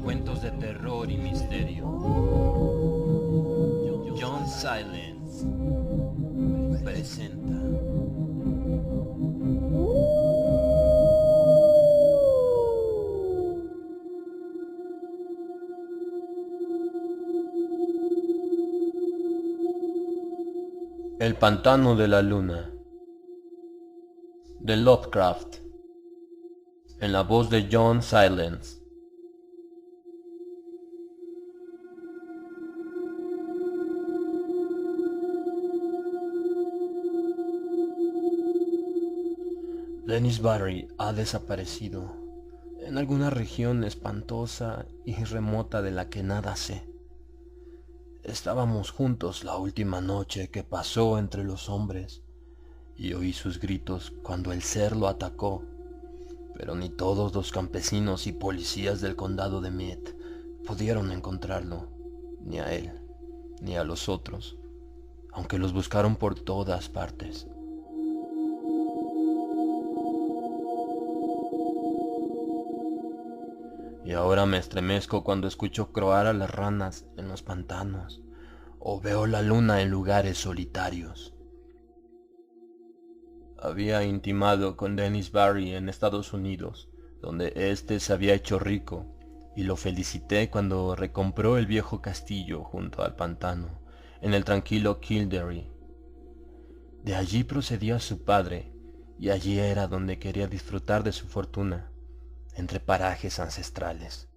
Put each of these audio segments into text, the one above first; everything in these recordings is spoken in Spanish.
Cuentos de terror y misterio. John Silence presenta. El pantano de la luna, de Lovecraft, en la voz de John Silence. Dennis Barry ha desaparecido en alguna región espantosa y remota de la que nada sé. Estábamos juntos la última noche que pasó entre los hombres y oí sus gritos cuando el ser lo atacó, pero ni todos los campesinos y policías del condado de Mead pudieron encontrarlo, ni a él, ni a los otros, aunque los buscaron por todas partes. Y ahora me estremezco cuando escucho croar a las ranas en los pantanos o veo la luna en lugares solitarios. Había intimado con Dennis Barry en Estados Unidos, donde éste se había hecho rico, y lo felicité cuando recompró el viejo castillo junto al pantano, en el tranquilo Kildare. De allí procedía su padre, y allí era donde quería disfrutar de su fortuna, entre parajes ancestrales.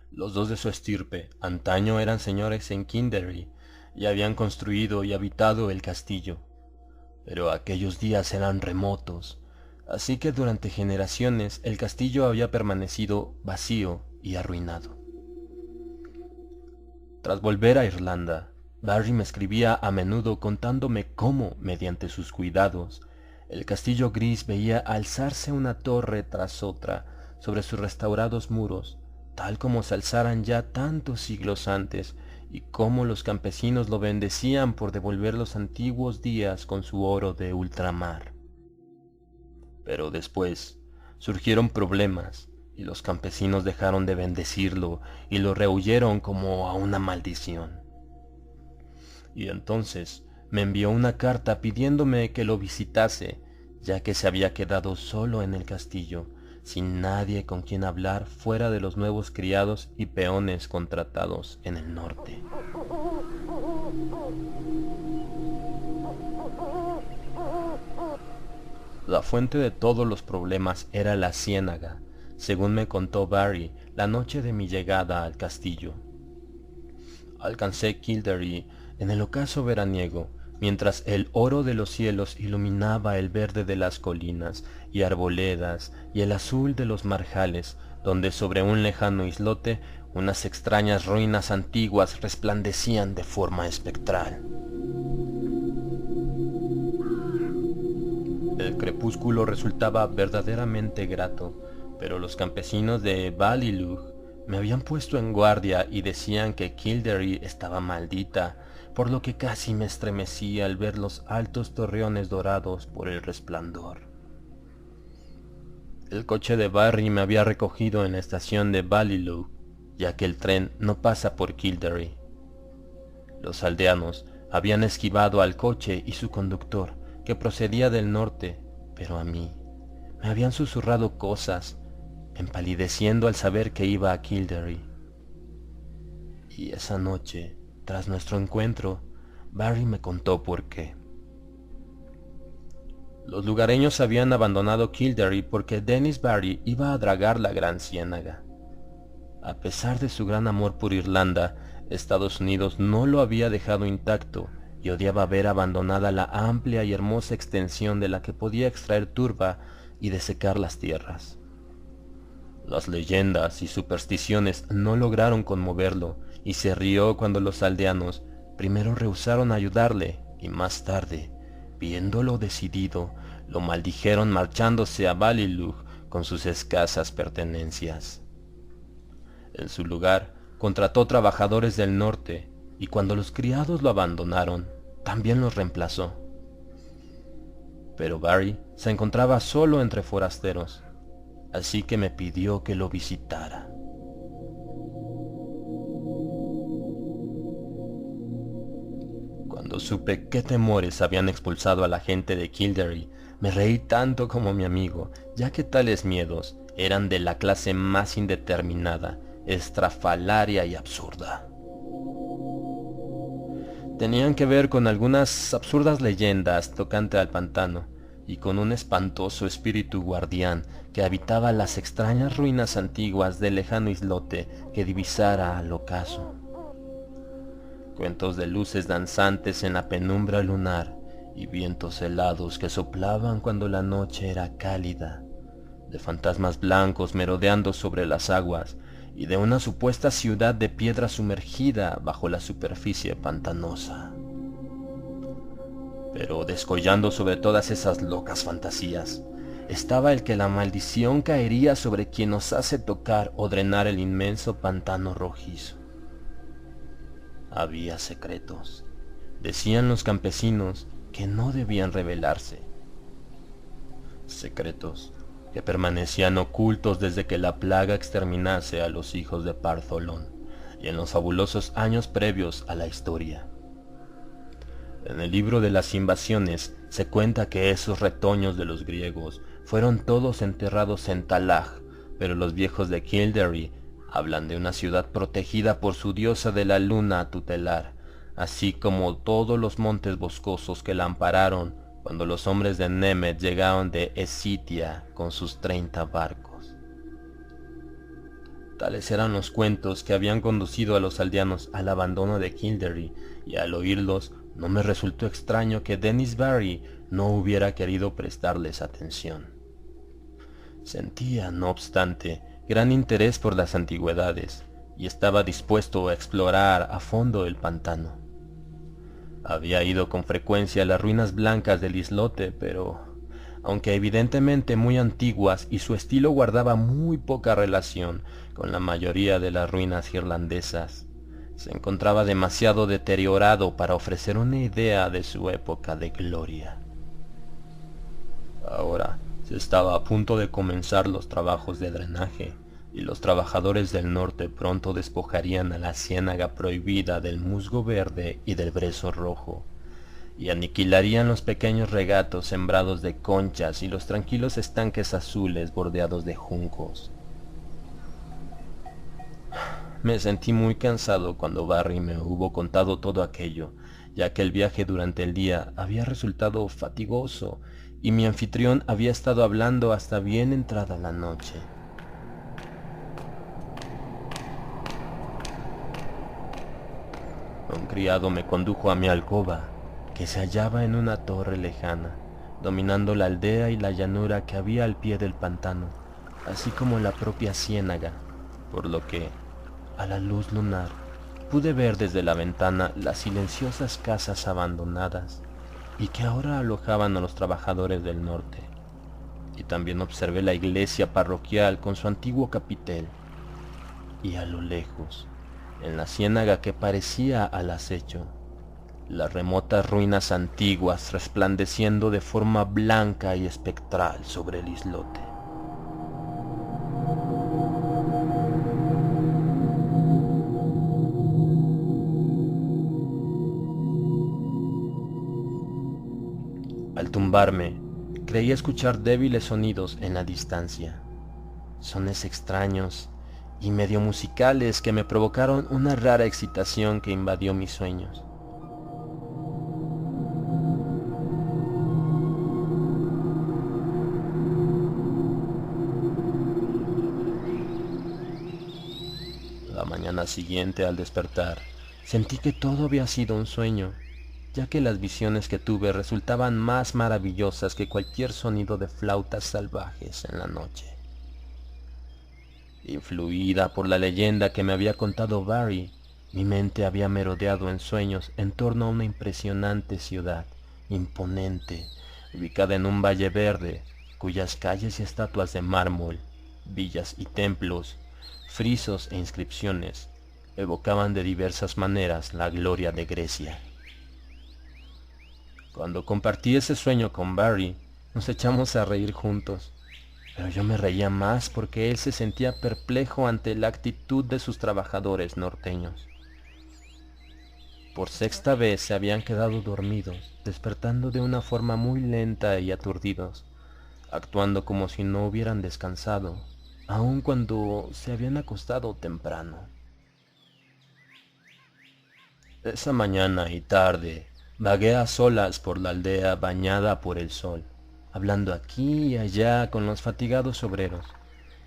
Los dos de su estirpe antaño eran señores en Kildare y habían construido y habitado el castillo, pero aquellos días eran remotos, así que durante generaciones el castillo había permanecido vacío y arruinado. Tras volver a Irlanda, Barry me escribía a menudo contándome cómo, mediante sus cuidados, el castillo gris veía alzarse una torre tras otra sobre sus restaurados muros, tal como se alzaran ya tantos siglos antes, y cómo los campesinos lo bendecían por devolver los antiguos días con su oro de ultramar. Pero después surgieron problemas, y los campesinos dejaron de bendecirlo y lo rehuyeron como a una maldición. Y entonces me envió una carta pidiéndome que lo visitase, ya que se había quedado solo en el castillo, sin nadie con quien hablar fuera de los nuevos criados y peones contratados en el norte. La fuente de todos los problemas era la ciénaga, según me contó Barry la noche de mi llegada al castillo. Alcancé Kildare en el ocaso veraniego, mientras el oro de los cielos iluminaba el verde de las colinas y arboledas y el azul de los marjales, donde sobre un lejano islote unas extrañas ruinas antiguas resplandecían de forma espectral. El crepúsculo resultaba verdaderamente grato, pero los campesinos de Ballylough me habían puesto en guardia y decían que Kildare estaba maldita, por lo que casi me estremecí al ver los altos torreones dorados por el resplandor. El coche de Barry me había recogido en la estación de Ballylough, ya que el tren no pasa por Kildare. Los aldeanos habían esquivado al coche y su conductor, que procedía del norte, pero a mí me habían susurrado cosas, empalideciendo al saber que iba a Kildare. Y esa noche, tras nuestro encuentro, Barry me contó por qué. Los lugareños habían abandonado Kildare porque Dennis Barry iba a dragar la Gran Ciénaga. A pesar de su gran amor por Irlanda, Estados Unidos no lo había dejado intacto y odiaba ver abandonada la amplia y hermosa extensión de la que podía extraer turba y desecar las tierras. Las leyendas y supersticiones no lograron conmoverlo y se rió cuando los aldeanos primero rehusaron ayudarle y más tarde, viéndolo decidido, lo maldijeron marchándose a Ballylough con sus escasas pertenencias. En su lugar, contrató trabajadores del norte y cuando los criados lo abandonaron, también los reemplazó. pero Barry se encontraba solo entre forasteros, así que me pidió que lo visitara. Cuando supe qué temores habían expulsado a la gente de Kildare, me reí tanto como mi amigo, ya que tales miedos eran de la clase más indeterminada, estrafalaria y absurda. Tenían que ver con algunas absurdas leyendas tocante al pantano y con un espantoso espíritu guardián que habitaba las extrañas ruinas antiguas del lejano islote que divisara al ocaso. Cuentos de luces danzantes en la penumbra lunar y vientos helados que soplaban cuando la noche era cálida, de fantasmas blancos merodeando sobre las aguas y de una supuesta ciudad de piedra sumergida bajo la superficie pantanosa. Pero descollando sobre todas esas locas fantasías, estaba el que la maldición caería sobre quien nos hace tocar o drenar el inmenso pantano rojizo. Había secretos, decían los campesinos, que no debían revelarse. Secretos que permanecían ocultos desde que la plaga exterminase a los hijos de Partholón y en los fabulosos años previos a la historia. En el libro de las invasiones se cuenta que esos retoños de los griegos fueron todos enterrados en Talag, pero los viejos de Kildare hablan de una ciudad protegida por su diosa de la luna tutelar, así como todos los montes boscosos que la ampararon cuando los hombres de Nemet llegaron de Escitia con sus 30 barcos. Tales eran los cuentos que habían conducido a los aldeanos al abandono de Kildare, y al oírlos no me resultó extraño que Dennis Barry no hubiera querido prestarles atención. Sentía, no obstante, gran interés por las antigüedades, y estaba dispuesto a explorar a fondo el pantano. Había ido con frecuencia a las ruinas blancas del islote, pero, aunque evidentemente muy antiguas y su estilo guardaba muy poca relación con la mayoría de las ruinas irlandesas, se encontraba demasiado deteriorado para ofrecer una idea de su época de gloria. Ahora se estaba a punto de comenzar los trabajos de drenaje, y los trabajadores del norte pronto despojarían a la ciénaga prohibida del musgo verde y del brezo rojo, y aniquilarían los pequeños regatos sembrados de conchas y los tranquilos estanques azules bordeados de juncos. Me sentí muy cansado cuando Barry me hubo contado todo aquello, ya que el viaje durante el día había resultado fatigoso y mi anfitrión había estado hablando hasta bien entrada la noche. Un criado me condujo a mi alcoba, que se hallaba en una torre lejana, dominando la aldea y la llanura que había al pie del pantano, así como la propia ciénaga, por lo que, a la luz lunar, pude ver desde la ventana las silenciosas casas abandonadas y que ahora alojaban a los trabajadores del norte. Y también observé la iglesia parroquial con su antiguo capitel, y a lo lejos, en la ciénaga que parecía al acecho, las remotas ruinas antiguas resplandeciendo de forma blanca y espectral sobre el islote. Al tumbarme, creí escuchar débiles sonidos en la distancia, sones extraños y medio musicales que me provocaron una rara excitación que invadió mis sueños. La mañana siguiente, al despertar, sentí que todo había sido un sueño, ya que las visiones que tuve resultaban más maravillosas que cualquier sonido de flautas salvajes en la noche. Influida por la leyenda que me había contado Barry, mi mente había merodeado en sueños en torno a una impresionante ciudad, imponente, ubicada en un valle verde, cuyas calles y estatuas de mármol, villas y templos, frisos e inscripciones, evocaban de diversas maneras la gloria de Grecia. Cuando compartí ese sueño con Barry, Nos echamos a reír juntos, pero yo me reía más porque él se sentía perplejo ante la actitud de sus trabajadores norteños. Por sexta vez se habían quedado dormidos, despertando de una forma muy lenta y aturdidos, actuando como si no hubieran descansado, aun cuando se habían acostado temprano. Esa mañana y tarde vagué a solas por la aldea bañada por el sol, hablando aquí y allá con los fatigados obreros,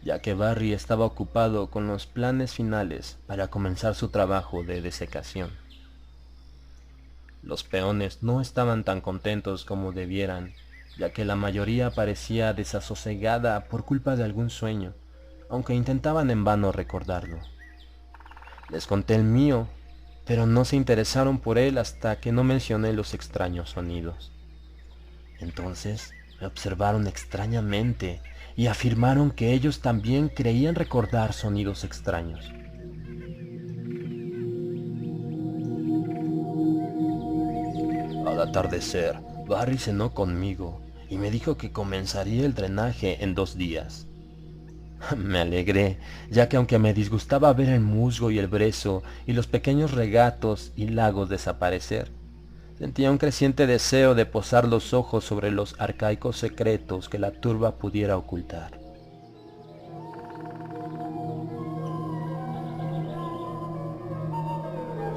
ya que Barry estaba ocupado con los planes finales para comenzar su trabajo de desecación. Los peones no estaban tan contentos como debieran, ya que la mayoría parecía desasosegada por culpa de algún sueño, aunque intentaban en vano recordarlo. Les conté el mío, pero no se interesaron por él hasta que no mencioné los extraños sonidos. Entonces me observaron extrañamente y afirmaron que ellos también creían recordar sonidos extraños. Al atardecer, Barry cenó conmigo y me dijo que comenzaría el drenaje en 2 días. Me alegré, ya que aunque me disgustaba ver el musgo y el brezo y los pequeños regatos y lagos desaparecer, sentía un creciente deseo de posar los ojos sobre los arcaicos secretos que la turba pudiera ocultar.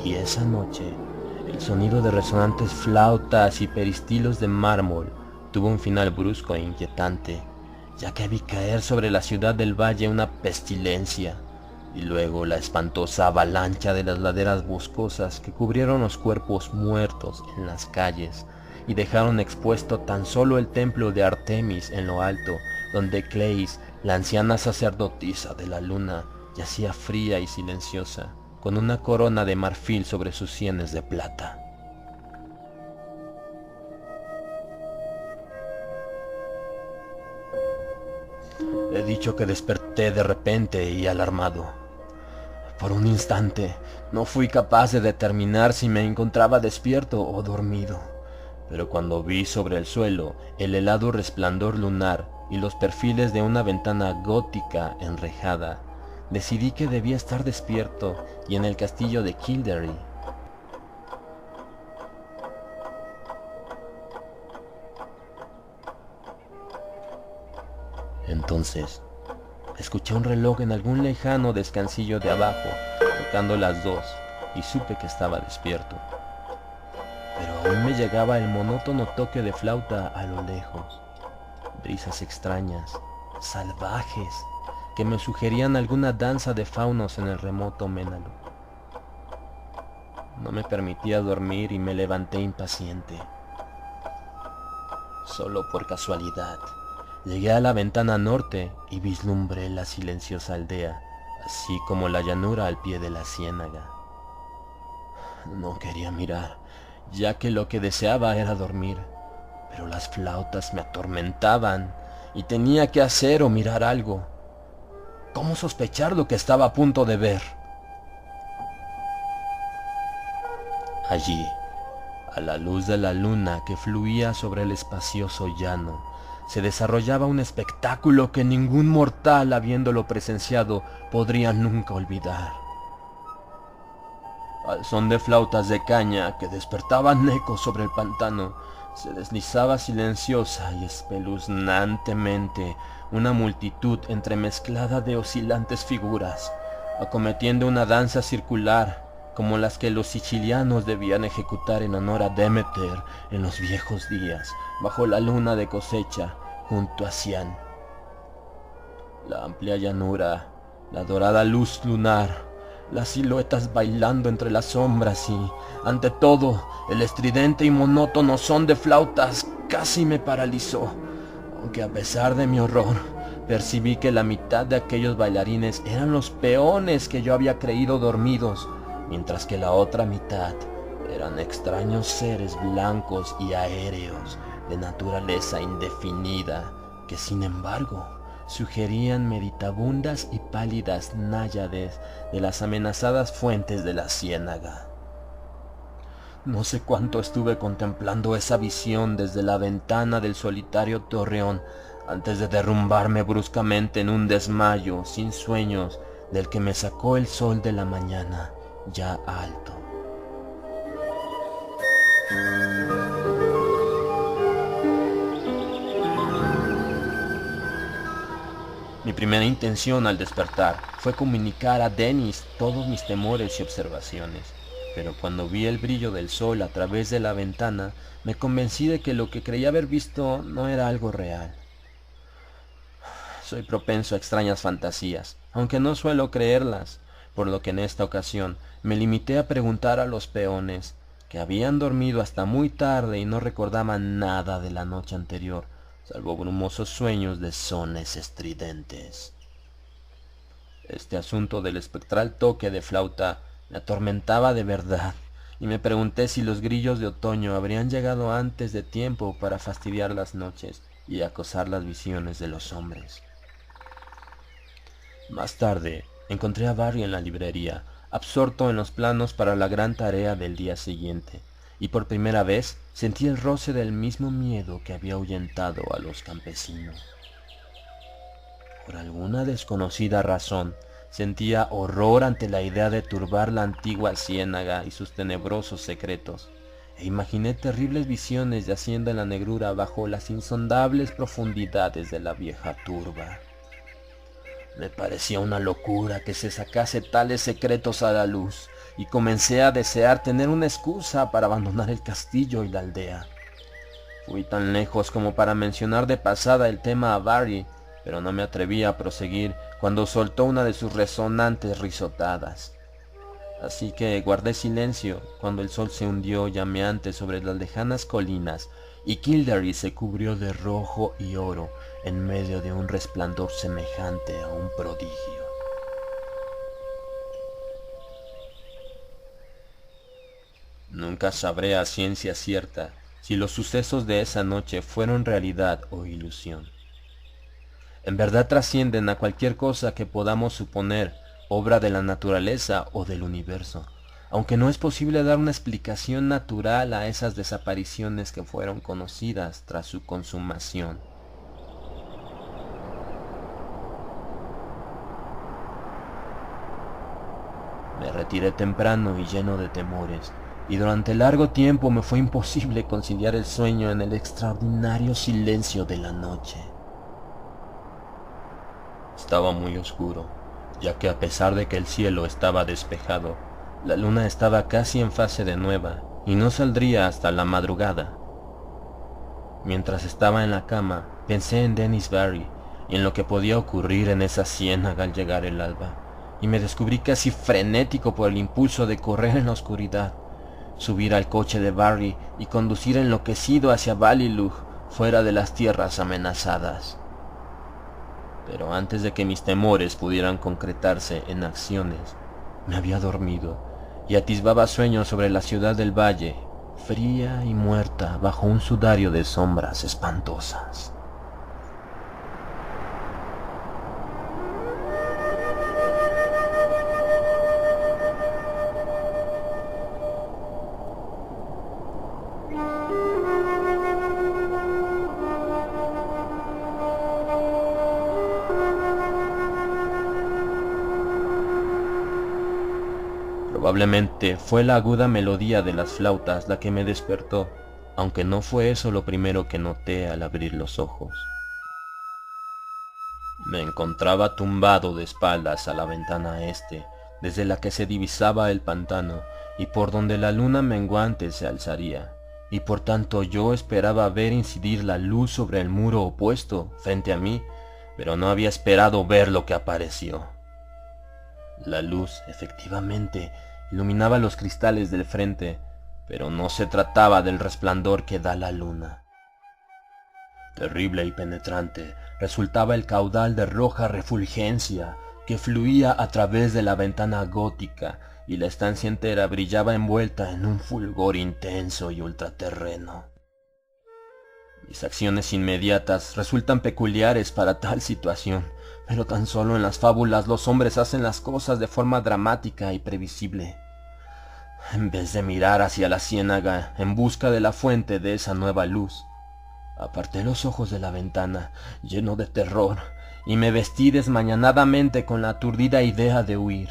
Y esa noche, el sonido de resonantes flautas y peristilos de mármol tuvo un final brusco e inquietante, ya que vi caer sobre la ciudad del valle una pestilencia, y luego la espantosa avalancha de las laderas boscosas que cubrieron los cuerpos muertos en las calles y dejaron expuesto tan solo el templo de Artemis en lo alto, donde Cleis, la anciana sacerdotisa de la luna, yacía fría y silenciosa, con una corona de marfil sobre sus sienes de plata. He dicho que desperté de repente y alarmado. Por un instante no fui capaz de determinar si me encontraba despierto o dormido, pero cuando vi sobre el suelo el helado resplandor lunar y los perfiles de una ventana gótica enrejada, decidí que debía estar despierto y en el castillo de Kildare. Entonces, escuché un reloj en algún lejano descansillo de abajo, tocando las 2, y supe que estaba despierto. Pero aún me llegaba el monótono toque de flauta a lo lejos, brisas extrañas, salvajes, que me sugerían alguna danza de faunos en el remoto Ménalo. No me permitía dormir y me levanté impaciente. Solo por casualidad, llegué a la ventana norte y vislumbré la silenciosa aldea, así como la llanura al pie de la ciénaga. No quería mirar, ya que lo que deseaba era dormir, pero las flautas me atormentaban y tenía que hacer o mirar algo. ¿Cómo sospechar lo que estaba a punto de ver? Allí, a la luz de la luna que fluía sobre el espacioso llano, se desarrollaba un espectáculo que ningún mortal, habiéndolo presenciado, podría nunca olvidar. Al son de flautas de caña que despertaban ecos sobre el pantano, se deslizaba silenciosa y espeluznantemente una multitud entremezclada de oscilantes figuras, acometiendo una danza circular como las que los sicilianos debían ejecutar en honor a Demeter en los viejos días, bajo la luna de cosecha, junto a Cian. La amplia llanura, la dorada luz lunar, las siluetas bailando entre las sombras y, ante todo, el estridente y monótono son de flautas casi me paralizó, aunque a pesar de mi horror, percibí que la mitad de aquellos bailarines eran los peones que yo había creído dormidos, mientras que la otra mitad eran extraños seres blancos y aéreos de naturaleza indefinida que, sin embargo, sugerían meditabundas y pálidas náyades de las amenazadas fuentes de la ciénaga. No sé cuánto estuve contemplando esa visión desde la ventana del solitario torreón antes de derrumbarme bruscamente en un desmayo sin sueños del que me sacó el sol de la mañana ya alto. Mi primera intención al despertar fue comunicar a Dennis todos mis temores y observaciones, pero cuando vi el brillo del sol a través de la ventana, me convencí de que lo que creía haber visto no era algo real. Soy propenso a extrañas fantasías, aunque no suelo creerlas, por lo que en esta ocasión me limité a preguntar a los peones, que habían dormido hasta muy tarde y no recordaban nada de la noche anterior, salvo brumosos sueños de sones estridentes. Este asunto del espectral toque de flauta me atormentaba de verdad, y me pregunté si los grillos de otoño habrían llegado antes de tiempo para fastidiar las noches y acosar las visiones de los hombres. Más tarde, encontré a Barry en la librería, absorto en los planos para la gran tarea del día siguiente, y por primera vez sentí el roce del mismo miedo que había ahuyentado a los campesinos. Por alguna desconocida razón, sentía horror ante la idea de turbar la antigua ciénaga y sus tenebrosos secretos, e imaginé terribles visiones yaciendo en la negrura bajo las insondables profundidades de la vieja turba. Me parecía una locura que se sacase tales secretos a la luz, y comencé a desear tener una excusa para abandonar el castillo y la aldea. Fui tan lejos como para mencionar de pasada el tema a Barry, pero no me atreví a proseguir cuando soltó una de sus resonantes risotadas. Así que guardé silencio cuando el sol se hundió llameante sobre las lejanas colinas y Kildare se cubrió de rojo y oro en medio de un resplandor semejante a un prodigio. Nunca sabré a ciencia cierta si los sucesos de esa noche fueron realidad o ilusión. En verdad trascienden a cualquier cosa que podamos suponer obra de la naturaleza o del universo, aunque no es posible dar una explicación natural a esas desapariciones que fueron conocidas tras su consumación. Me retiré temprano y lleno de temores, y durante largo tiempo me fue imposible conciliar el sueño en el extraordinario silencio de la noche. Estaba muy oscuro, ya que a pesar de que el cielo estaba despejado, la luna estaba casi en fase de nueva y no saldría hasta la madrugada. Mientras estaba en la cama, pensé en Dennis Barry y en lo que podía ocurrir en esa ciénaga al llegar el alba, y me descubrí casi frenético por el impulso de correr en la oscuridad, subir al coche de Barry y conducir enloquecido hacia Ballylough, fuera de las tierras amenazadas. Pero antes de que mis temores pudieran concretarse en acciones, me había dormido y atisbaba sueños sobre la ciudad del valle, fría y muerta bajo un sudario de sombras espantosas. Probablemente fue la aguda melodía de las flautas la que me despertó, aunque no fue eso lo primero que noté al abrir los ojos. Me encontraba tumbado de espaldas a la ventana este, desde la que se divisaba el pantano y por donde la luna menguante se alzaría, y por tanto yo esperaba ver incidir la luz sobre el muro opuesto frente a mí, pero no había esperado ver lo que apareció. La luz, efectivamente, iluminaba los cristales del frente, pero no se trataba del resplandor que da la luna. Terrible y penetrante resultaba el caudal de roja refulgencia que fluía a través de la ventana gótica, y la estancia entera brillaba envuelta en un fulgor intenso y ultraterreno. Mis acciones inmediatas resultan peculiares para tal situación, pero tan solo en las fábulas los hombres hacen las cosas de forma dramática y previsible. En vez de mirar hacia la ciénaga en busca de la fuente de esa nueva luz, aparté los ojos de la ventana, lleno de terror, y me vestí desmañanadamente con la aturdida idea de huir.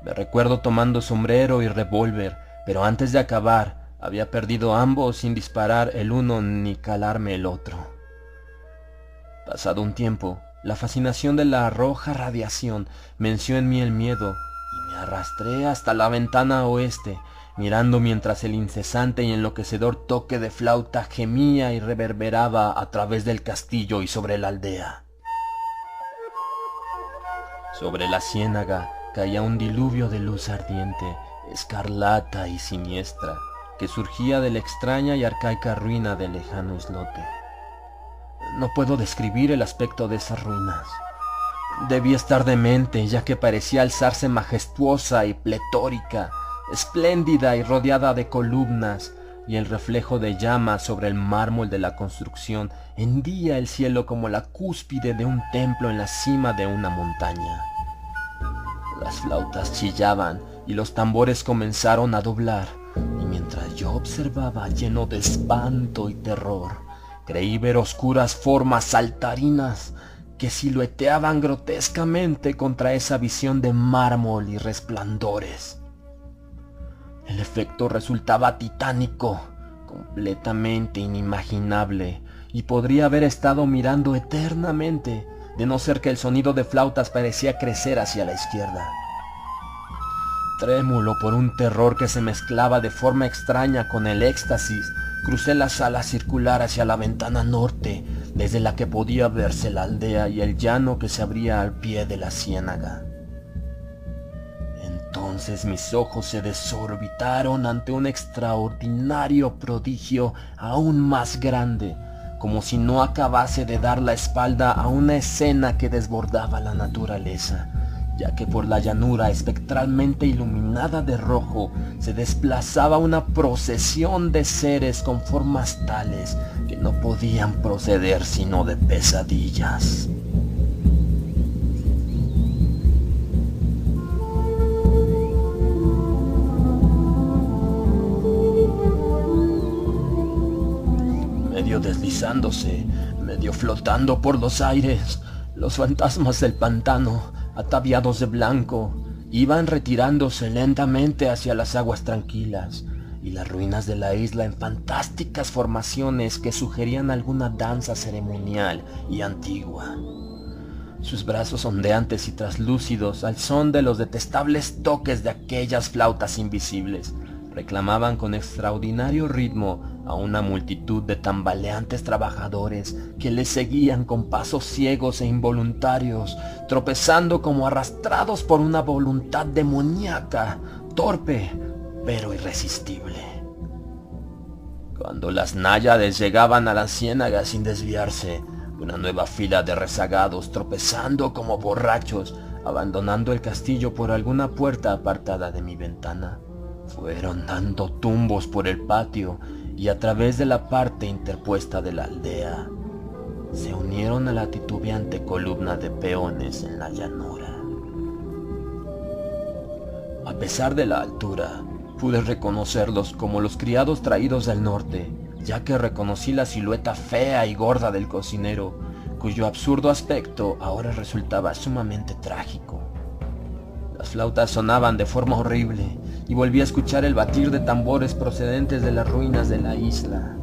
Me recuerdo tomando sombrero y revólver, pero antes de acabar, había perdido ambos sin disparar el uno ni calarme el otro. Pasado un tiempo, la fascinación de la roja radiación venció en mí el miedo y me arrastré hasta la ventana oeste, mirando mientras el incesante y enloquecedor toque de flauta gemía y reverberaba a través del castillo y sobre la aldea. Sobre la ciénaga caía un diluvio de luz ardiente, escarlata y siniestra, que surgía de la extraña y arcaica ruina del lejano islote. No puedo describir el aspecto de esas ruinas. Debí estar demente, ya que parecía alzarse majestuosa y pletórica, espléndida y rodeada de columnas, y el reflejo de llamas sobre el mármol de la construcción hendía el cielo como la cúspide de un templo en la cima de una montaña. Las flautas chillaban y los tambores comenzaron a doblar, y mientras yo observaba lleno de espanto y terror, creí ver oscuras formas saltarinas que silueteaban grotescamente contra esa visión de mármol y resplandores. El efecto resultaba titánico, completamente inimaginable, y podría haber estado mirando eternamente, de no ser que el sonido de flautas parecía crecer hacia la izquierda. Trémulo por un terror que se mezclaba de forma extraña con el éxtasis, crucé la sala circular hacia la ventana norte, desde la que podía verse la aldea y el llano que se abría al pie de la ciénaga. Entonces mis ojos se desorbitaron ante un extraordinario prodigio aún más grande, como si no acabase de dar la espalda a una escena que desbordaba la naturaleza, ya que por la llanura espectralmente iluminada de rojo se desplazaba una procesión de seres con formas tales que no podían proceder sino de pesadillas. Medio deslizándose, medio flotando por los aires, los fantasmas del pantano, ataviados de blanco, iban retirándose lentamente hacia las aguas tranquilas y las ruinas de la isla en fantásticas formaciones que sugerían alguna danza ceremonial y antigua. Sus brazos ondeantes y traslúcidos, al son de los detestables toques de aquellas flautas invisibles, reclamaban con extraordinario ritmo a una multitud de tambaleantes trabajadores que les seguían con pasos ciegos e involuntarios, tropezando como arrastrados por una voluntad demoníaca, torpe pero irresistible. Cuando las náyades llegaban a la ciénaga sin desviarse, una nueva fila de rezagados tropezando como borrachos, abandonando el castillo por alguna puerta apartada de mi ventana, fueron dando tumbos por el patio y a través de la parte interpuesta de la aldea, se unieron a la titubeante columna de peones en la llanura. A pesar de la altura, pude reconocerlos como los criados traídos del norte, ya que reconocí la silueta fea y gorda del cocinero, cuyo absurdo aspecto ahora resultaba sumamente trágico. Las flautas sonaban de forma horrible y volví a escuchar el batir de tambores procedentes de las ruinas de la isla.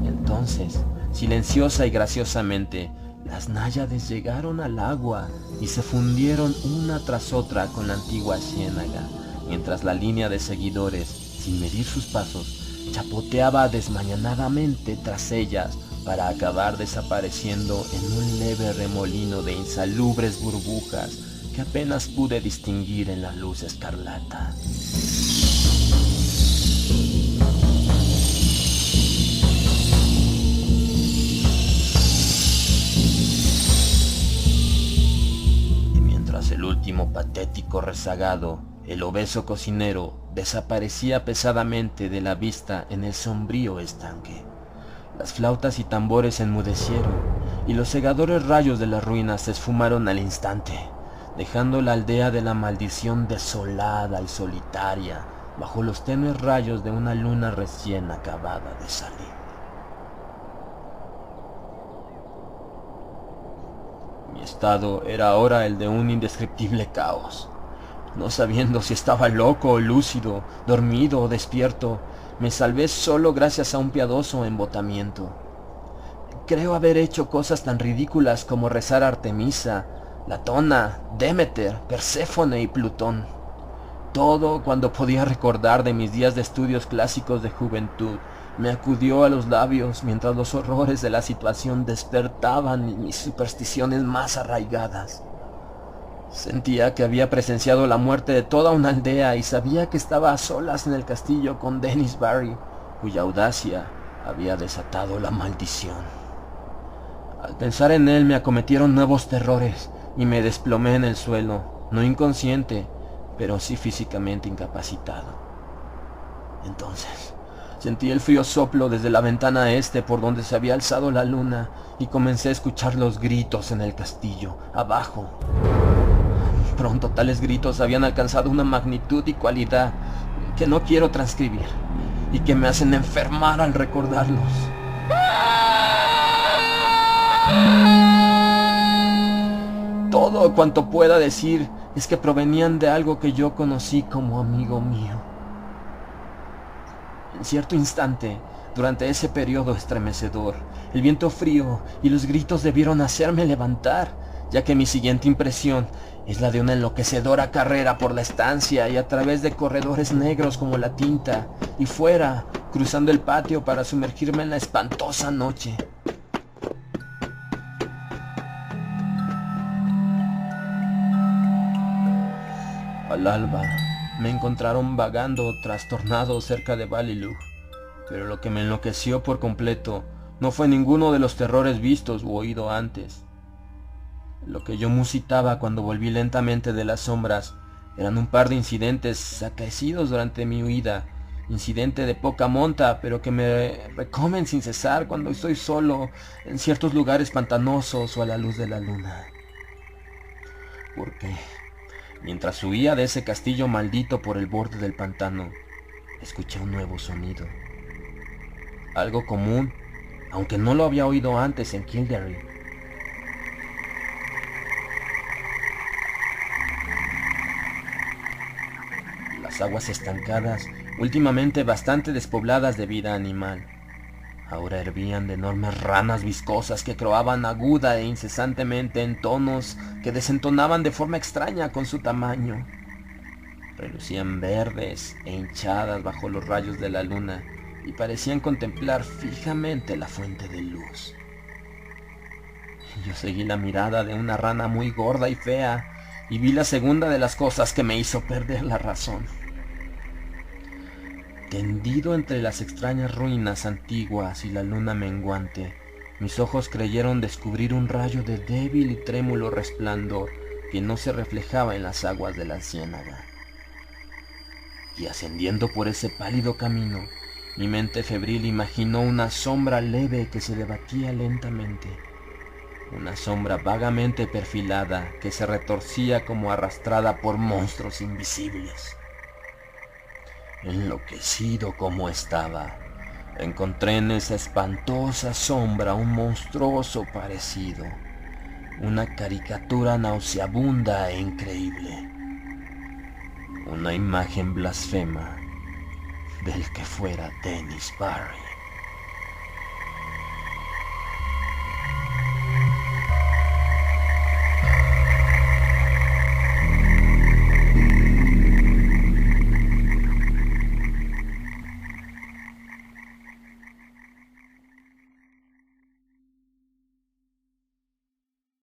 Entonces, silenciosa y graciosamente, las náyades llegaron al agua y se fundieron una tras otra con la antigua ciénaga, mientras la línea de seguidores, sin medir sus pasos, chapoteaba desmañanadamente tras ellas para acabar desapareciendo en un leve remolino de insalubres burbujas que apenas pude distinguir en la luz escarlata. Y mientras el último patético rezagado, el obeso cocinero, desaparecía pesadamente de la vista en el sombrío estanque, las flautas y tambores enmudecieron y los cegadores rayos de las ruinas se esfumaron al instante, dejando la aldea de la maldición desolada y solitaria bajo los tenues rayos de una luna recién acabada de salir. Mi estado era ahora el de un indescriptible caos. No sabiendo si estaba loco o lúcido, dormido o despierto, me salvé solo gracias a un piadoso embotamiento. Creo haber hecho cosas tan ridículas como rezar a Artemisa, Latona, Demeter, Perséfone y Plutón. Todo cuando podía recordar de mis días de estudios clásicos de juventud me acudió a los labios mientras los horrores de la situación despertaban mis supersticiones más arraigadas. Sentía que había presenciado la muerte de toda una aldea y sabía que estaba a solas en el castillo con Dennis Barry, cuya audacia había desatado la maldición. Al pensar en él me acometieron nuevos terrores y me desplomé en el suelo, no inconsciente, pero sí físicamente incapacitado. Entonces sentí el frío soplo desde la ventana este por donde se había alzado la luna y comencé a escuchar los gritos en el castillo, abajo. Pronto tales gritos habían alcanzado una magnitud y cualidad que no quiero transcribir y que me hacen enfermar al recordarlos. Todo cuanto pueda decir es que provenían de algo que yo conocí como amigo mío. En cierto instante, durante ese periodo estremecedor, el viento frío y los gritos debieron hacerme levantar, ya que mi siguiente impresión es la de una enloquecedora carrera por la estancia y a través de corredores negros como la tinta, y fuera, cruzando el patio para sumergirme en la espantosa noche. Al alba, me encontraron vagando trastornado cerca de Ballylough, pero lo que me enloqueció por completo no fue ninguno de los terrores vistos u oído antes. Lo que yo musitaba cuando volví lentamente de las sombras eran un par de incidentes acaecidos durante mi huida, incidente de poca monta, pero que me recomen sin cesar cuando estoy solo en ciertos lugares pantanosos o a la luz de la luna. Porque mientras huía de ese castillo maldito por el borde del pantano, escuché un nuevo sonido. Algo común, aunque no lo había oído antes en Kildare. Las aguas estancadas, últimamente bastante despobladas de vida animal, ahora hervían de enormes ranas viscosas que croaban aguda e incesantemente en tonos que desentonaban de forma extraña con su tamaño. Relucían verdes e hinchadas bajo los rayos de la luna y parecían contemplar fijamente la fuente de luz. Yo seguí la mirada de una rana muy gorda y fea y vi la segunda de las cosas que me hizo perder la razón. Tendido entre las extrañas ruinas antiguas y la luna menguante, mis ojos creyeron descubrir un rayo de débil y trémulo resplandor que no se reflejaba en las aguas de la ciénaga. Y ascendiendo por ese pálido camino, mi mente febril imaginó una sombra leve que se debatía lentamente, una sombra vagamente perfilada que se retorcía como arrastrada por monstruos invisibles. Enloquecido como estaba, encontré en esa espantosa sombra un monstruoso parecido, una caricatura nauseabunda e increíble, una imagen blasfema del que fuera Dennis Barry.